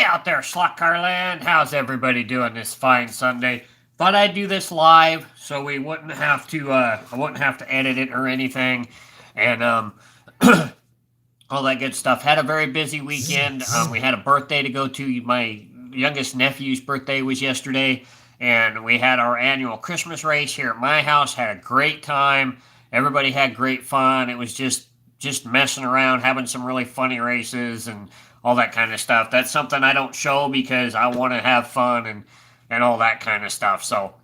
Hey out there, Slot Car Land. How's everybody doing this fine Sunday? Thought I'd do this live so we wouldn't have to I wouldn't have to edit it or anything. And all that good stuff. Had a very busy weekend. We had a birthday to go to. My youngest nephew's birthday was yesterday, and we had our annual Christmas race here at my house. Had a great time. Everybody had great fun. It was just messing around, having some really funny races and all that kind of stuff. That's something I don't show because I want to have fun and all that kind of stuff. So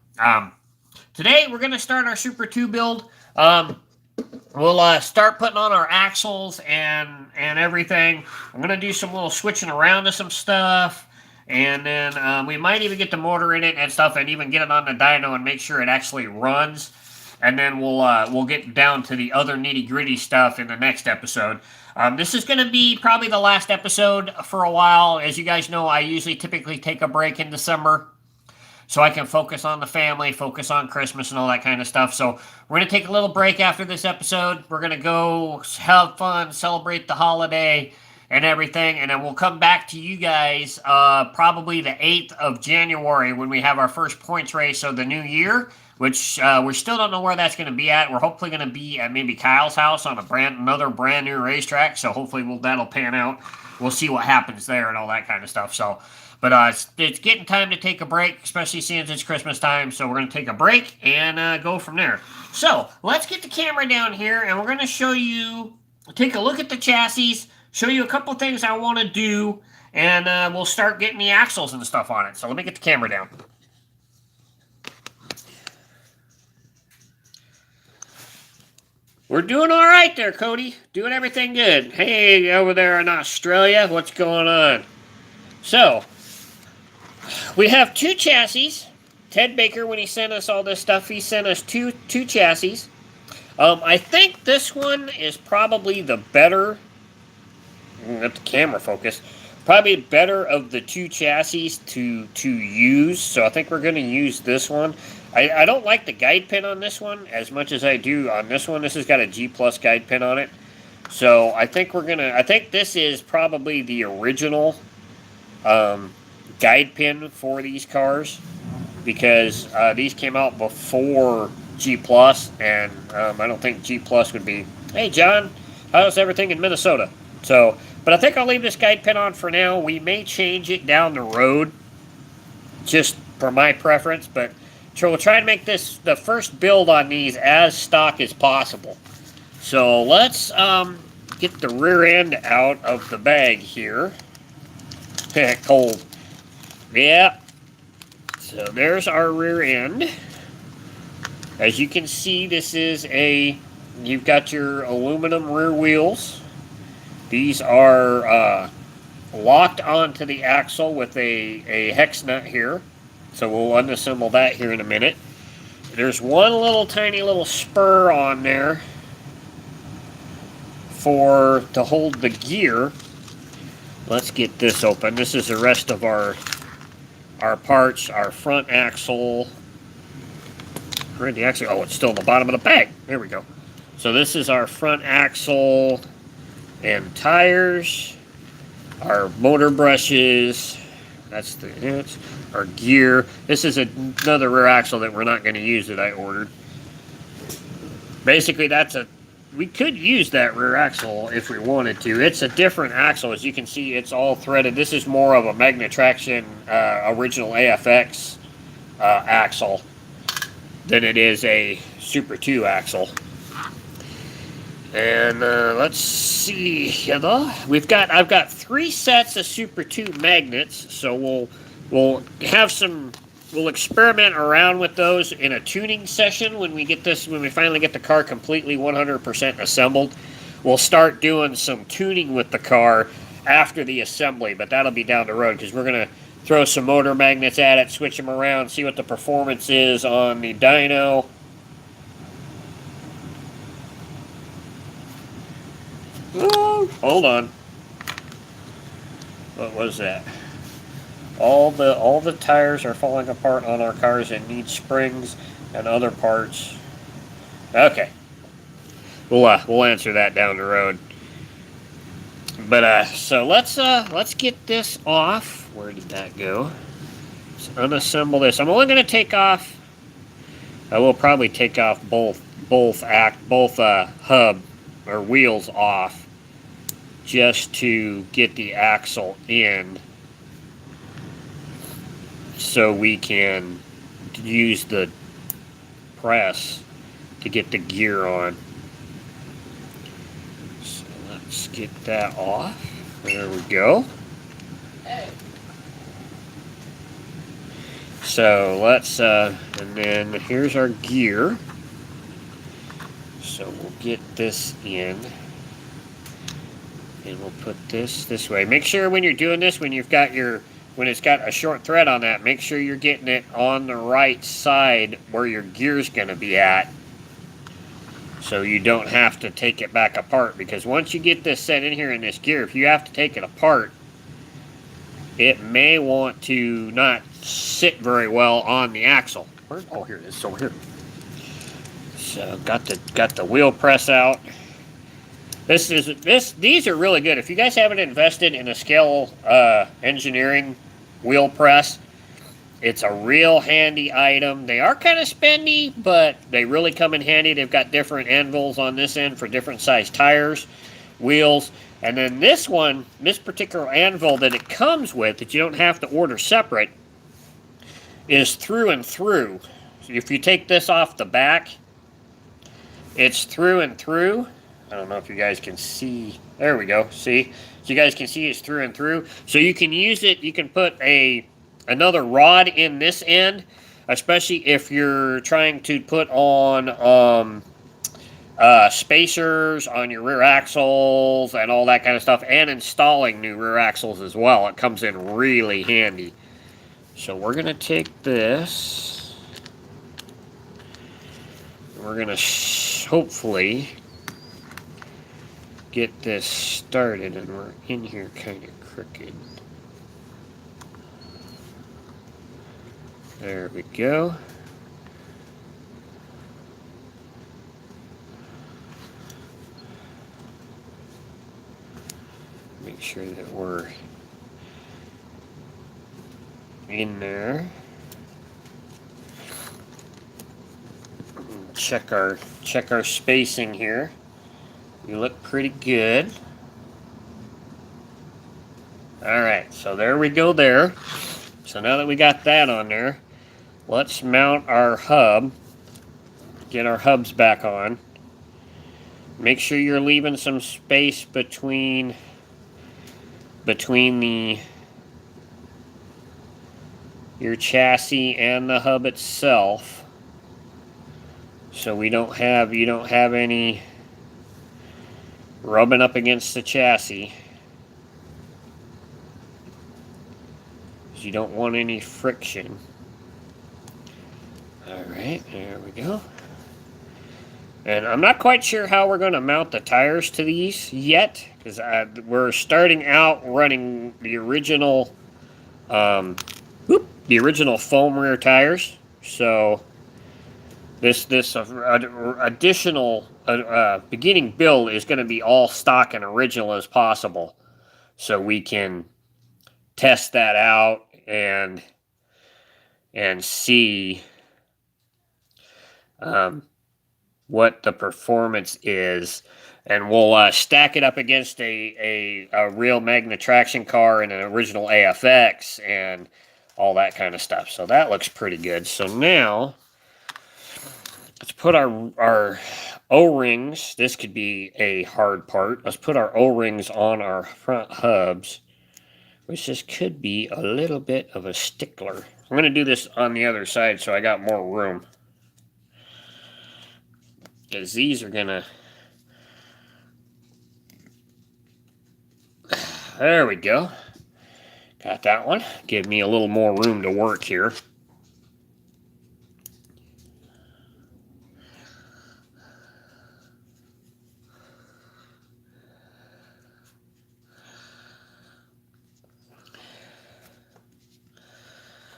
today we're going to start our Super 2 build. We'll start putting on our axles and everything. I'm going to do some little switching around to some stuff. And then we might even get the motor in it and stuff and even get it on the dyno and make sure it actually runs. And then we'll get down to the other nitty-gritty stuff in the next episode. This is going to be probably the last episode for a while. As you guys know, I usually typically take a break in December so I can focus on the family, focus on Christmas and all that kind of stuff. So we're going to take a little break after this episode. We're going to go have fun, celebrate the holiday and everything, and then we'll come back to you guys probably the 8th of January when we have our first points race of the new year, which we still don't know where that's going to be at. We're hopefully going to be at maybe Kyle's house on another brand new racetrack, so hopefully that'll pan out. We'll see what happens there and all that kind of stuff. So, but it's getting time to take a break, especially since it's Christmas time, so we're going to take a break and go from there. So, let's get the camera down here, and we're going to show you, take a look at the chassis, show you a couple things I want to do, and we'll start getting the axles and stuff on it. So let me get the camera down. We're doing all right there, Cody. Doing everything good. Hey, over there in Australia, what's going on? So, we have two chassis. Ted Baker, when he sent us all this stuff, he sent us two chassis. I think this one is probably the better. Let the camera focus. Probably better of the two chassis to use. So I think we're going to use this one. I don't like the guide pin on this one as much as I do on this one. This has got a G plus guide pin on it. So I think I think this is probably the original guide pin for these cars, because these came out before G plus, and I don't think G plus would be. Hey John, how's everything in Minnesota? So, but I think I'll leave this guide pin on for now. We may change it down the road, just for my preference, but so we'll try and make this the first build on these as stock as possible. So let's get the rear end out of the bag here. Cold. Yeah. So there's our rear end. As you can see, this is you've got your aluminum rear wheels. These are locked onto the axle with a hex nut here. So we'll unassemble that here in a minute. There's one little tiny little spur on there to hold the gear. Let's get this open. This is the rest of our parts. Our front axle. Where'd the axle? Oh, it's still in the bottom of the bag. There we go. So this is our front axle and tires. Our motor brushes. That's our gear. This is another rear axle that we're not going to use that I ordered. Basically, we could use that rear axle if we wanted to. It's a different axle. As you can see, it's all threaded. This is more of a Magna Traction original AFX axle than it is a Super 2 axle. And let's see here. I've got 3 sets of Super 2 magnets, so we'll experiment around with those in a tuning session when we finally get the car completely 100% assembled. We'll start doing some tuning with the car after the assembly, but that'll be down the road because we're gonna throw some motor magnets at it, switch them around, see what the performance is on the dyno. Hold on. What was that? All the tires are falling apart on our cars and need springs and other parts. Okay. We'll answer that down the road. But so let's get this off. Where did that go? Let's unassemble this. I'm only going to take off. I will probably take off both hub or wheels off just to get the axle in, so we can use the press to get the gear on. So let's get that off. There we go. So let's, and then here's our gear. So we'll get this in, and we'll put this way. Make sure when you're doing this, when it's got a short thread on that, make sure you're getting it on the right side where your gear's going to be at, so you don't have to take it back apart. Because once you get this set in here in this gear, if you have to take it apart, it may want to not sit very well on the axle. Oh, here it is. Over here. So got the wheel press out. These are really good. If you guys haven't invested in a scale engineering wheel press, it's a real handy item. They are kind of spendy, but they really come in handy. They've got different anvils on this end for different size tires, wheels. And then this particular anvil that it comes with, that you don't have to order separate, is through and through. So if you take this off the back, it's through and through. I don't know if you guys can see. There we go. See? So you guys can see it's through and through. So you can use it. You can put another rod in this end, especially if you're trying to put on spacers on your rear axles and all that kind of stuff, and installing new rear axles as well. It comes in really handy. So we're going to take this. We're going to hopefully get this started, and we're in here kind of crooked. There we go. Make sure that we're in there. Check our spacing here. You look pretty good. Alright, so there we go there. So now that we got that on there, let's mount our hub. Get our hubs back on. Make sure you're leaving some space between your chassis and the hub itself, so you don't have any rubbing up against the chassis. You don't want any friction. Alright, there we go. And I'm not quite sure how we're going to mount the tires to these yet, because we're starting out running the original foam rear tires. So this additional beginning build is going to be all stock and original as possible, so we can test that out and see what the performance is, and we'll stack it up against a real Magna traction car and an original AFX and all that kind of stuff. So that looks pretty good. So now let's put our O-rings. This could be a hard part. Let's put our O-rings on our front hubs, which this could be a little bit of a stickler. I'm going to do this on the other side so I got more room, because these are going to... There we go. Got that one. Give me a little more room to work here.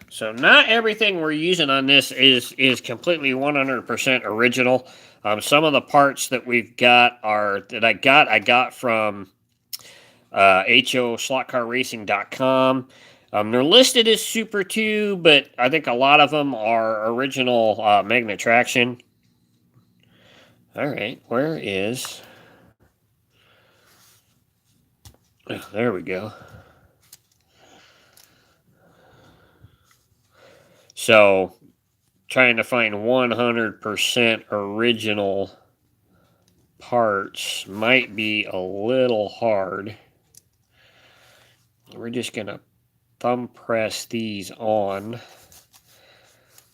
So not everything we're using on this is completely 100% original. Some of the parts that we've got I got from HOSlotCarRacing.com. They're listed as Super 2, but I think a lot of them are original Magna Traction. All right, where is... Oh, there we go. So, trying to find 100% original parts might be a little hard. We're just going to thumb press these on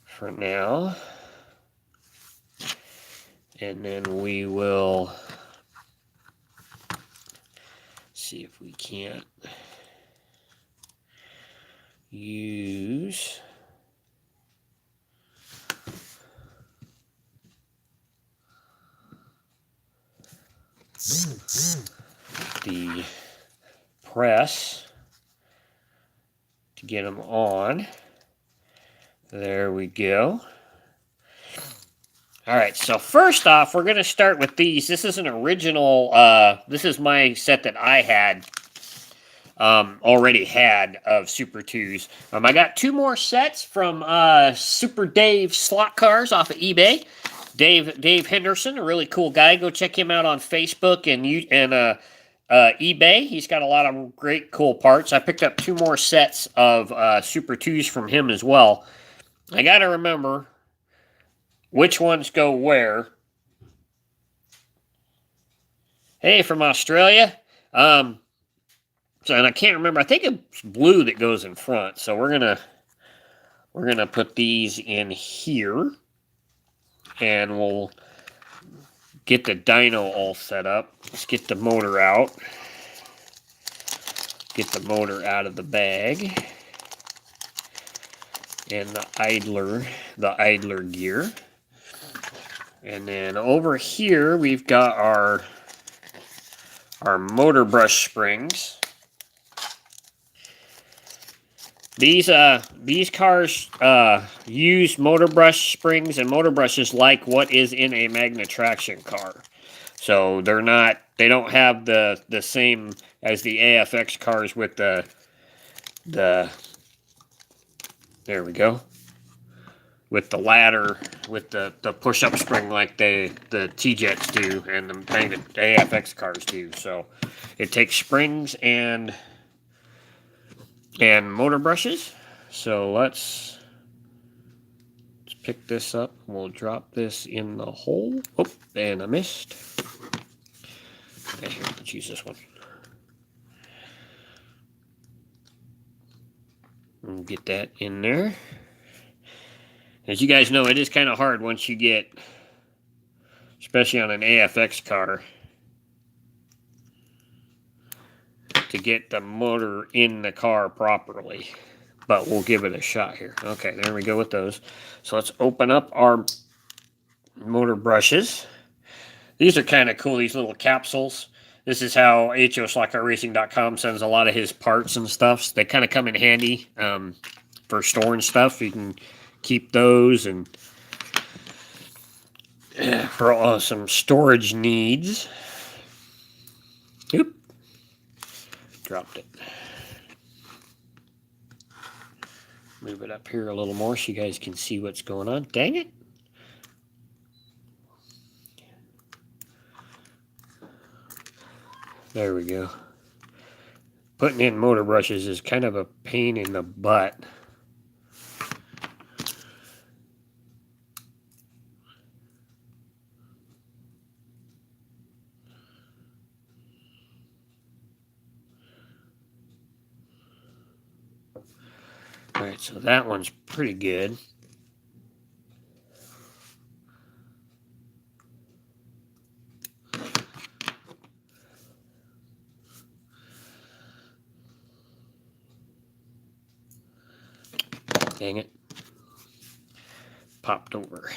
for now. And then we will see if we can't use the press to get them on. There we go. All right, so first off, we're going to start with these. This is an original, this is my set that I had, already had of Super 2s. I got 2 more sets from Super Dave Slot Cars off of eBay. Dave Henderson, a really cool guy. Go check him out on Facebook and eBay. He's got a lot of great, cool parts. I picked up 2 more sets of Super 2s from him as well. I got to remember which ones go where. Hey, from Australia. And I can't remember. I think it's blue that goes in front. So we're gonna put these in here, and we'll get the dyno all set up. Let's get the motor out. Get the motor out of the bag, and the idler gear. And then over here we've got our motor brush springs. These cars use motor brush springs and motor brushes like what is in a Magna Traction car. So they don't have the same as the AFX cars with the there we go. With the ladder, with the push-up spring like the T-Jets do and the AFX cars do. So it takes springs and motor brushes. So let's pick this up. We'll drop this in the hole. Oh, and I missed. Okay, here, let's use this one. We'll get that in there. As you guys know, it is kind of hard once you get, especially on an AFX car, to get the motor in the car properly. But we'll give it a shot here. Okay, there we go with those. So let's open up our motor brushes. These are kind of cool, these little capsules. This is how HOSlotCarRacing.com sends a lot of his parts and stuff. So they kind of come in handy for storing stuff. You can keep those and for some storage needs. Oop. Dropped it. Move it up here a little more so you guys can see what's going on. Dang it. There we go. Putting in motor brushes is kind of a pain in the butt. Alright, so that one's pretty good. Dang it. Popped over.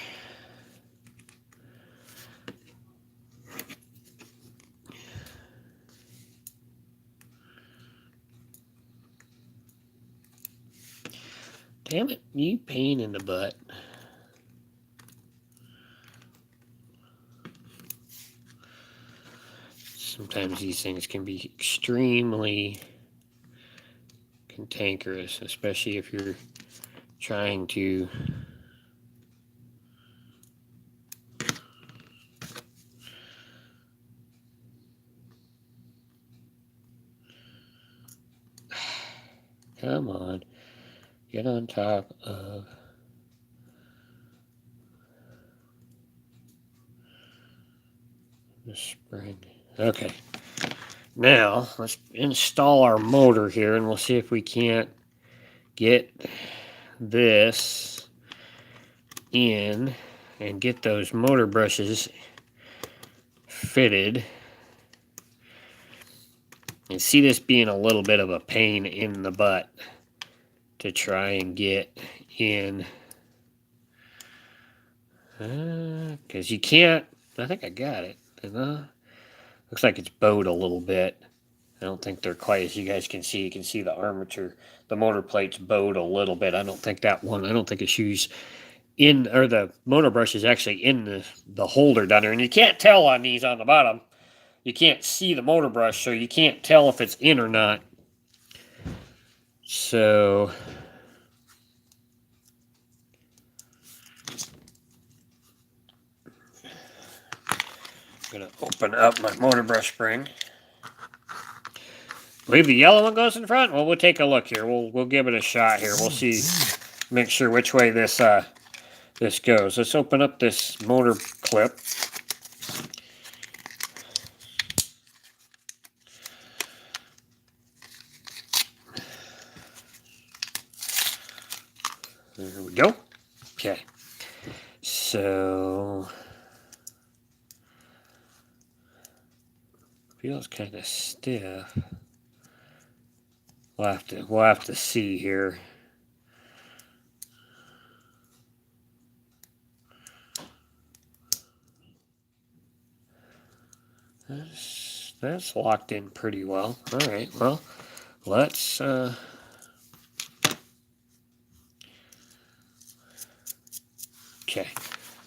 Damn it, you pain in the butt. Sometimes these things can be extremely cantankerous, especially if you're trying to come on, get on top of the spring. Okay, now let's install our motor here, and we'll see if we can't get this in and get those motor brushes fitted. And see this being a little bit of a pain in the butt to try and get in. Because you can't, I think I got it. Looks like it's bowed a little bit. I don't think they're quite, as you guys can see. You can see the armature, the motor plate's bowed a little bit. I don't think the shoe's in, or the motor brush is actually in the holder down there. And you can't tell on these on the bottom. You can't see the motor brush, so you can't tell if it's in or not. So I'm going to open up my motor brush spring. I believe the yellow one goes in front. Well, we'll take a look here. We'll give it a shot here. We'll see, make sure which way this this goes. Let's open up this motor clip. There we go. Okay. So feels kind of stiff. We'll have to see here. That's locked in pretty well. All right. Well, let's okay.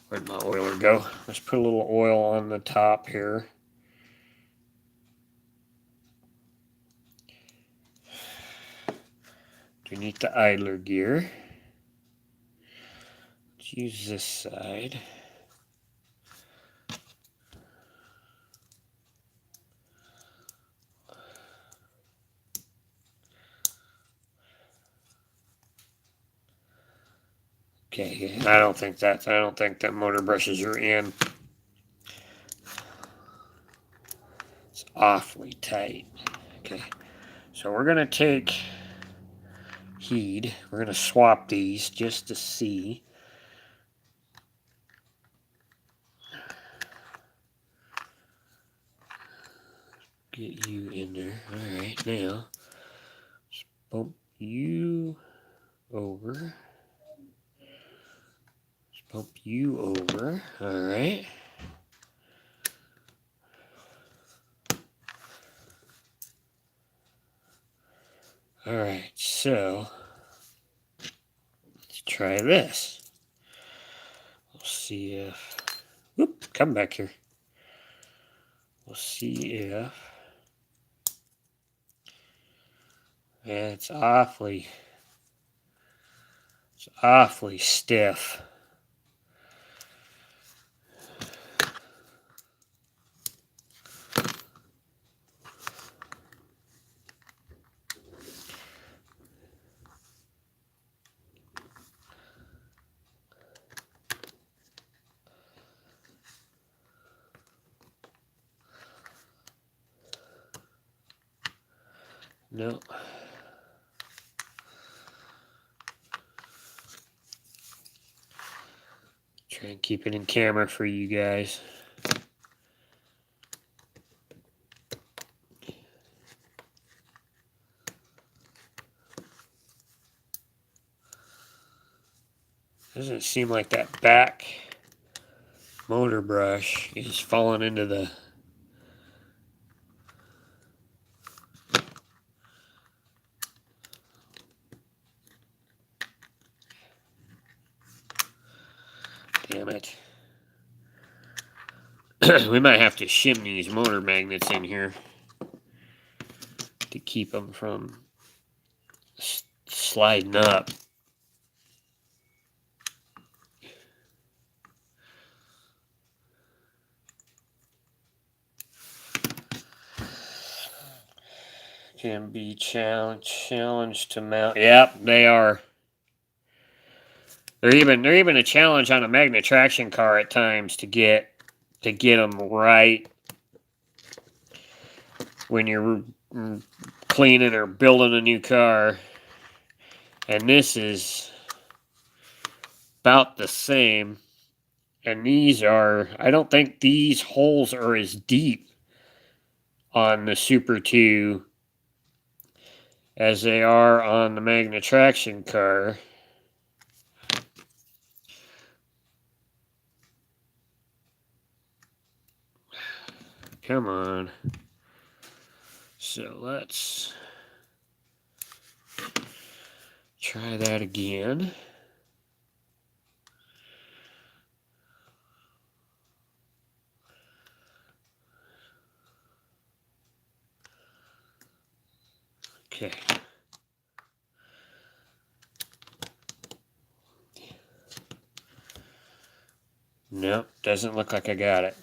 Where'd my oiler go? Let's put a little oil on the top here. Underneath the idler gear. Let's use this side. Okay, I don't think that motor brushes are in. It's awfully tight. Okay, so we're gonna take heed. We're gonna swap these just to see. Get you in there. All right, now let's bump you over. Let's bump you over. All right. All right, so let's try this. We'll see if, whoop, come back here. We'll see if, it's awfully stiff. No. Try and keep it in camera for you guys. Doesn't seem like that back motor brush is falling into the damn it. We might have to shim these motor magnets in here to keep them from sliding up. Can be challenged to mount. Yep, they are. They're even a challenge on a magnet traction car at times to get them right when you're cleaning or building a new car. And this is about the same. And these are, I don't think these holes are as deep on the Super 2 as they are on the magnet traction car. Come on. So let's try that again. Okay. Nope, doesn't look like I got it.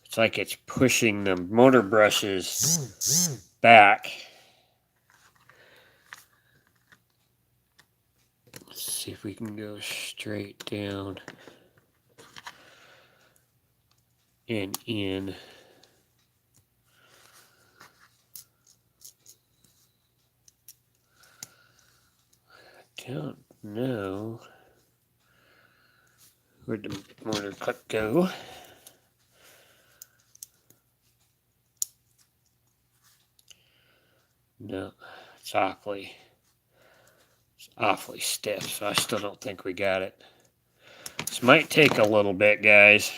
It's like it's pushing the motor brushes back. Let's see if we can go straight down and in. I don't know where'd the motor clip go. No, it's awfully stiff, so I still don't think we got it. This might take a little bit, guys.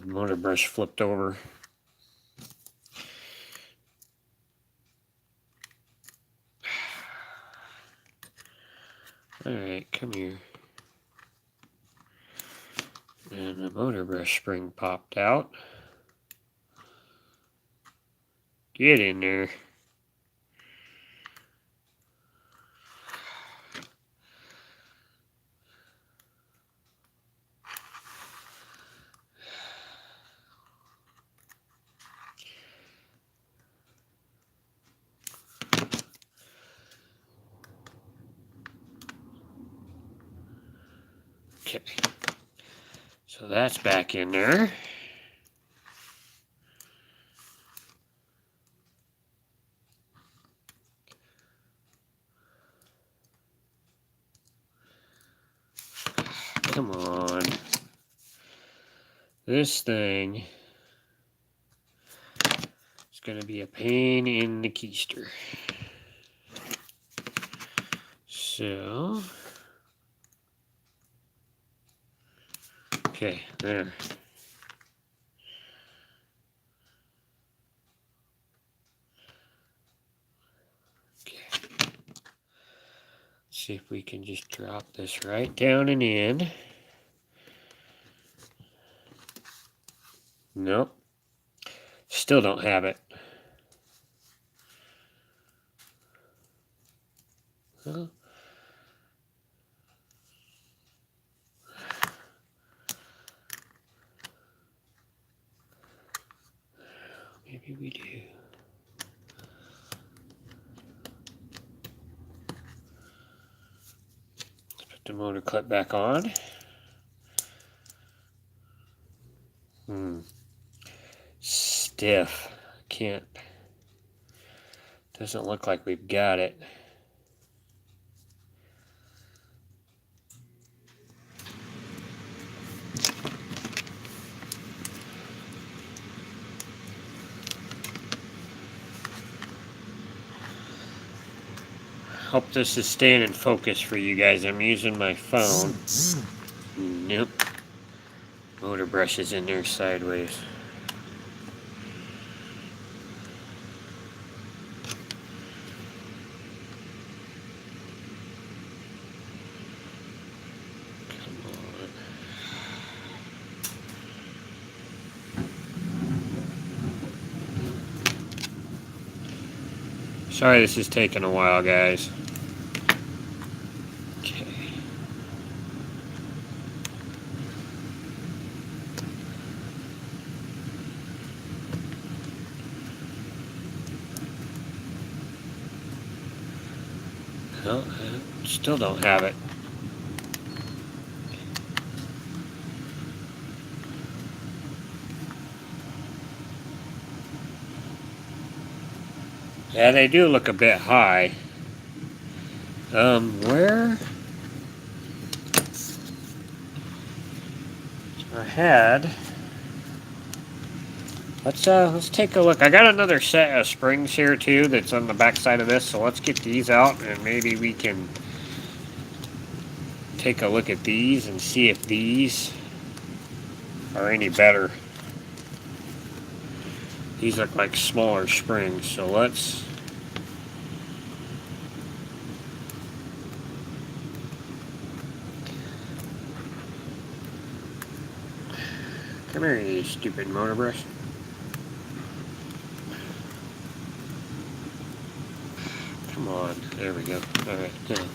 Motor brush flipped over. Alright, come here. And the motor brush spring popped out. Get in there. Okay. So that's back in there. Come on. This thing is going to be a pain in the keister. So, okay, there. Okay. See if we can just drop this right down and in. Nope. Still don't have it. Well, maybe we do. Let's put the motor clip back on. Stiff. Can't. Doesn't look like we've got it. Hope this is staying in focus for you guys. I'm using my phone. Nope. Motor brush is in there sideways. Come on. Sorry this is taking a while, guys. Okay. Well, I still don't have it. Yeah, they do look a bit high. Where? I had. Let's take a look. I got another set of springs here too that's on the back side of this, so let's get these out and maybe we can take a look at these and see if these are any better. These look like smaller springs, so let's come here, you stupid motor brush. Come on, there we go. Alright, now.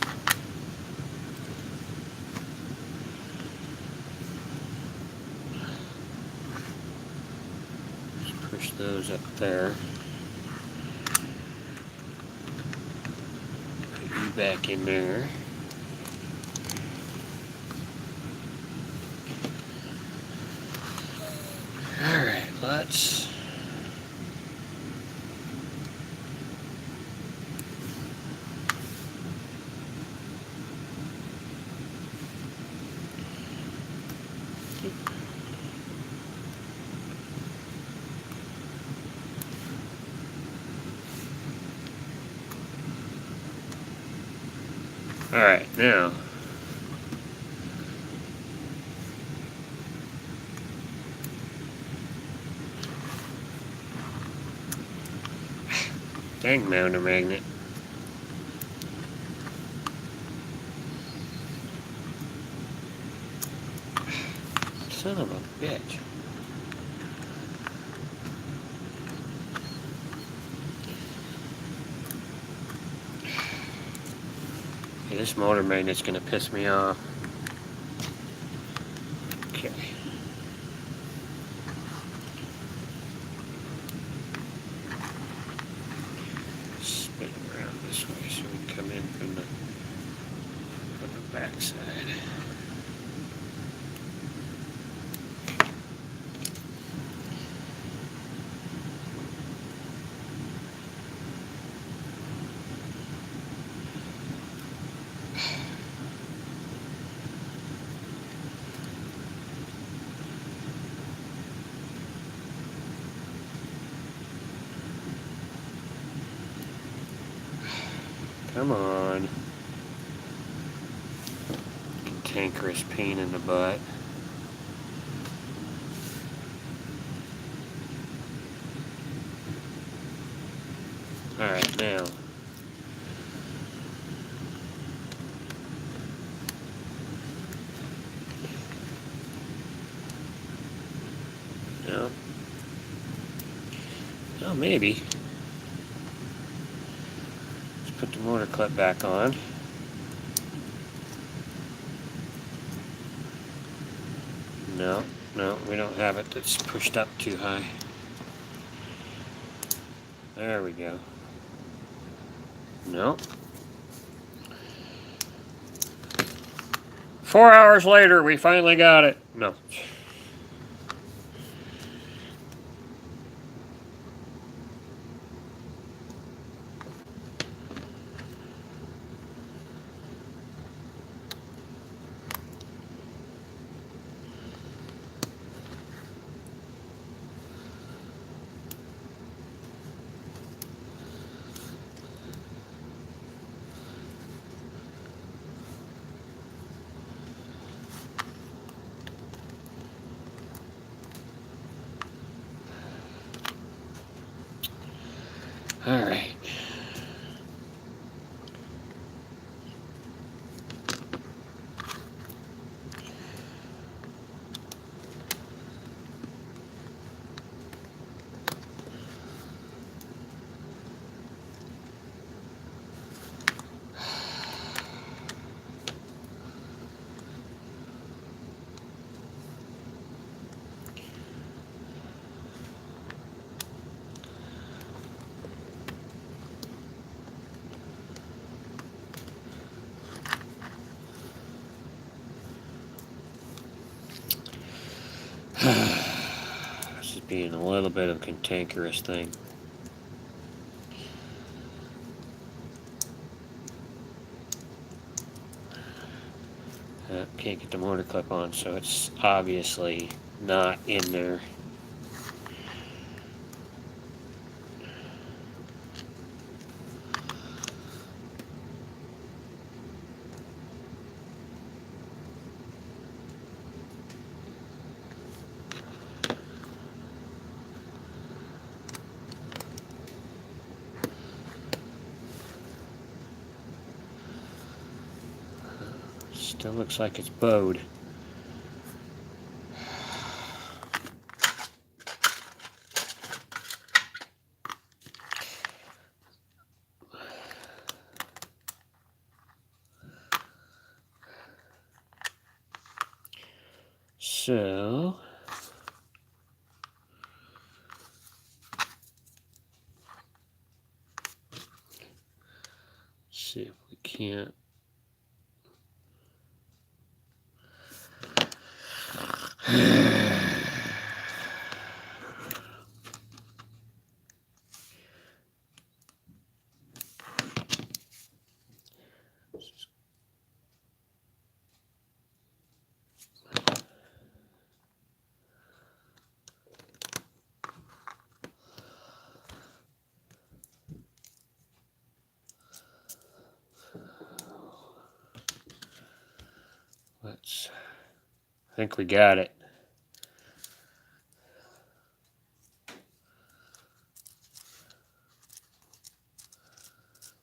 Let's push those up there. Put you back in there. Alright, let's Alright, now dang mountain magnet. Son of a bitch. Hey, this motor magnet's gonna piss me off. Okay. Spin around this way so we can come in from the back side. Come on. Cantankerous pain in the butt. Alright, now. No. Oh, maybe. Put the motor clip back on. No, we don't have it. That's pushed up too high. There we go. No. 4 hours later, we finally got it. No. All right. being a little bit of a cantankerous thing. Can't get the mortar clip on, so it's obviously not in there. Still looks like it's bowed. So, see if we can't. I think we got it.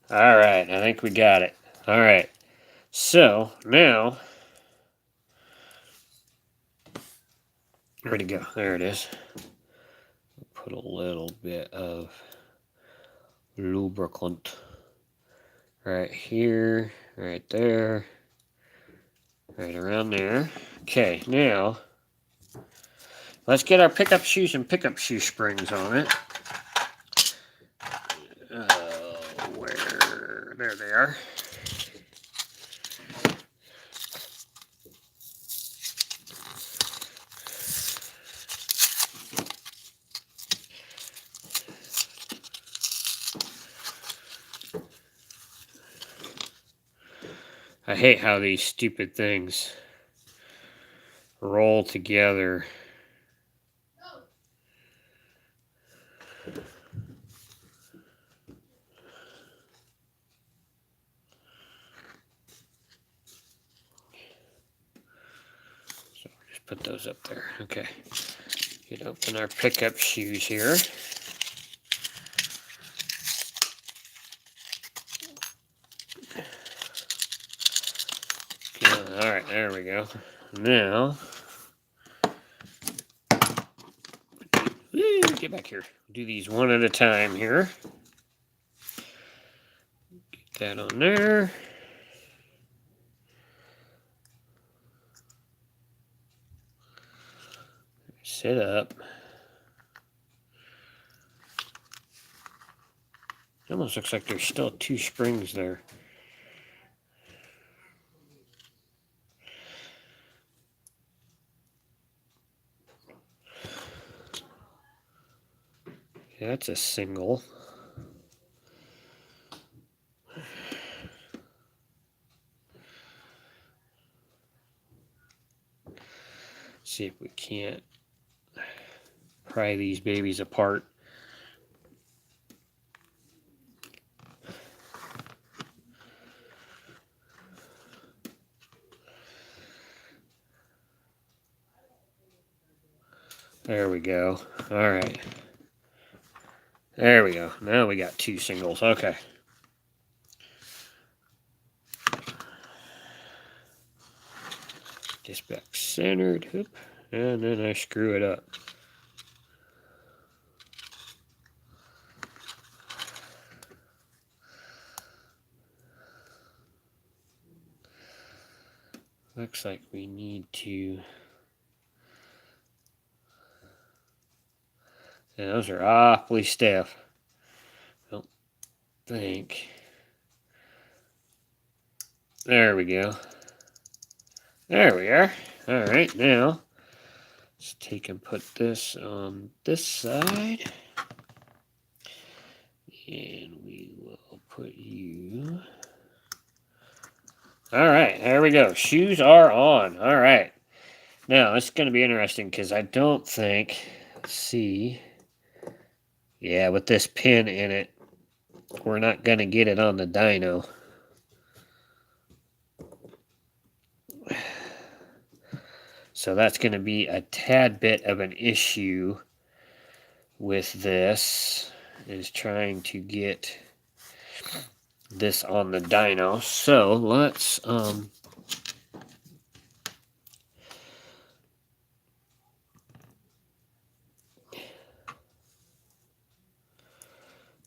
All right, I think we got it. All right, so now, where'd it go? There it is. Put a little bit of lubricant right here, right there, right around there. Okay, now let's get our pickup shoes and pickup shoe springs on it. There they are. I hate how these stupid things roll together. So just put those up there. Okay. Get open our pickup shoes here. All right, there we go. Now, get back here. Do these one at a time here. Get that on there. Sit up. It almost looks like there's still 2 springs there. Okay, that's a single. See if we can't pry these babies apart. There we go. All right. There we go. Now we got 2 singles. Okay. Just back centered. Oop. And then I screw it up. Looks like we need to. Yeah, those are awfully stiff. I don't think. There we go. There we are. All right, now Let's take and put this on this side. And we will put you... All right, there we go. Shoes are on. All right. Now, it's going to be interesting because I don't think... Let's see. Yeah, with this pin in it, we're not going to get it on the dyno. So that's going to be a tad bit of an issue with this, is trying to get this on the dyno. So let's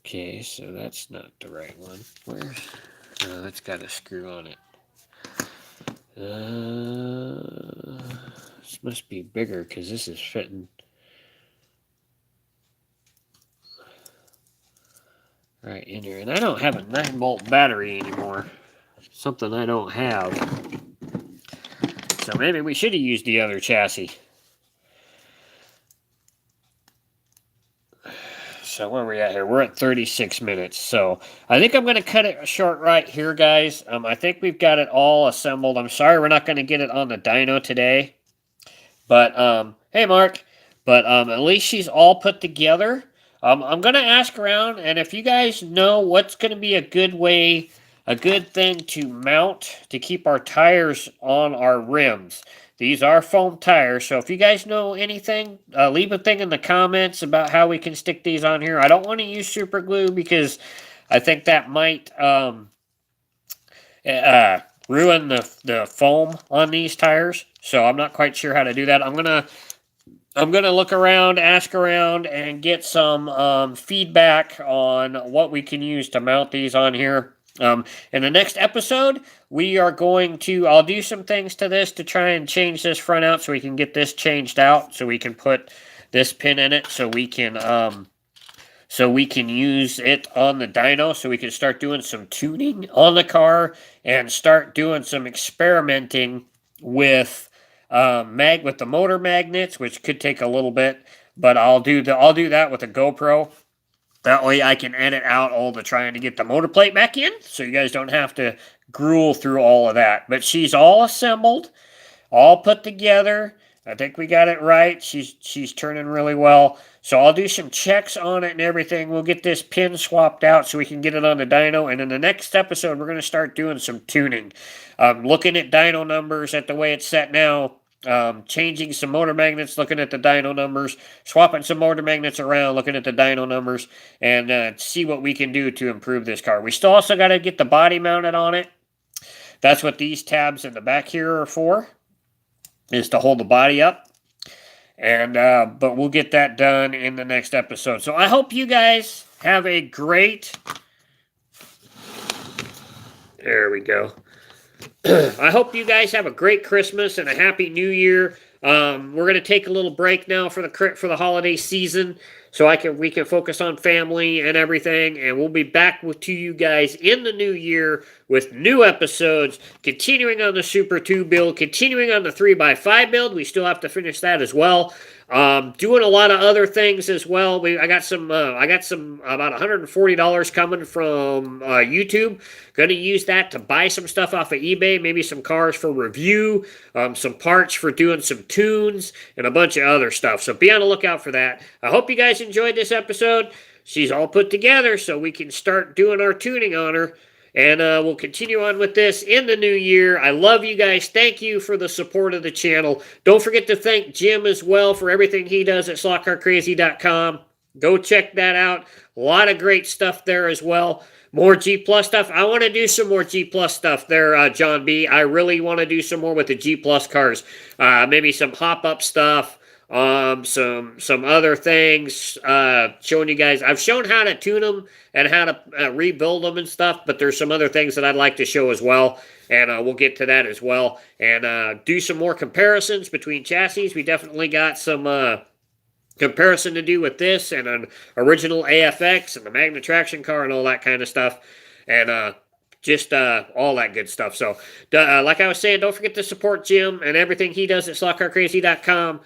okay, so that's not the right one. Where? Oh, that's got a screw on it. This must be bigger because this is fitting right in here. And I don't have a 9-volt battery anymore. Something I don't have. So maybe we should have used the other chassis. So where are we at here? We're at 36 minutes. So I think I'm going to cut it short right here, guys. I think we've got it all assembled. I'm sorry we're not going to get it on the dyno today. But, hey, Mark. But at least she's all put together. I'm going to ask around, and if you guys know what's going to be a good way, a good thing to mount to keep our tires on our rims. These are foam tires, so if you guys know anything, leave a thing in the comments about how we can stick these on here. I don't want to use super glue because I think that might ruin the foam on these tires. So I'm not quite sure how to do that. I'm gonna look around, ask around, and get some feedback on what we can use to mount these on here. In the next episode, we are going to, I'll do some things to this to try and change this front out so we can get this changed out, so we can put this pin in it, so we can use it on the dyno, so we can start doing some tuning on the car and start doing some experimenting with with the motor magnets, which could take a little bit, but I'll do that with a GoPro. That way I can edit out all the trying to get the motor plate back in, so you guys don't have to gruel through all of that. But she's all assembled, all put together. I think we got it right. She's turning really well. So I'll do some checks on it and everything. We'll get this pin swapped out so we can get it on the dyno. And in the next episode, we're going to start doing some tuning. Looking at dyno numbers at the way it's set now. Changing some motor magnets, looking at the dyno numbers, swapping some motor magnets around, looking at the dyno numbers, and see what we can do to improve this car. We still also got to get the body mounted on it. That's what these tabs in the back here are for, is to hold the body up. And but we'll get that done in the next episode. So I hope you guys have a great... There we go. I hope you guys have a great Christmas and a happy New Year. We're going to take a little break now for the holiday season, so we can focus on family and everything, and we'll be back to you guys in the new year with new episodes, continuing on the Super 2 build, continuing on the 3x5 build. We still have to finish that as well. Doing a lot of other things as well. I got some about $140 coming from YouTube. Going to use that to buy some stuff off of eBay, maybe some cars for review, some parts for doing some tunes, and a bunch of other stuff. So be on the lookout for that. I hope you guys enjoyed this episode. She's all put together so we can start doing our tuning on her. And we'll continue on with this in the new year. I love you guys. Thank you for the support of the channel. Don't forget to thank Jim as well for everything he does at slotcarcrazy.com. Go check that out. A lot of great stuff there as well. More G Plus stuff. I want to do some more G Plus stuff there, John B. I really want to do some more with the G Plus cars. Maybe some hop-up stuff. Some other things, showing you guys. I've shown how to tune them and how to rebuild them and stuff, but there's some other things that I'd like to show as well, and we'll get to that as well, and do some more comparisons between chassis. We definitely got some comparison to do with this and an original AFX and the Magna traction car and all that kind of stuff, and just all that good stuff. So, like I was saying, don't forget to support Jim and everything he does at slotcarcrazy.com.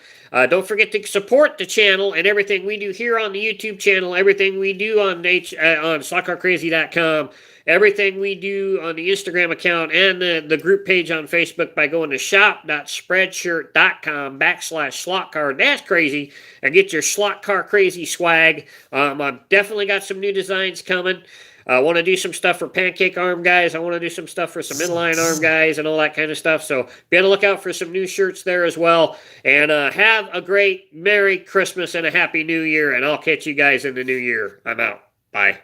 Don't forget to support the channel and everything we do here on the YouTube channel, everything we do on slotcarcrazy.com, everything we do on the Instagram account and the group page on Facebook by going to shop.spreadshirt.com/slotcar-crazy and get your Slot Car Crazy swag. I've definitely got some new designs coming. I want to do some stuff for pancake arm guys. I want to do some stuff for some inline arm guys and all that kind of stuff. So be on the lookout for some new shirts there as well. And have a great Merry Christmas and a Happy New Year. And I'll catch you guys in the new year. I'm out. Bye.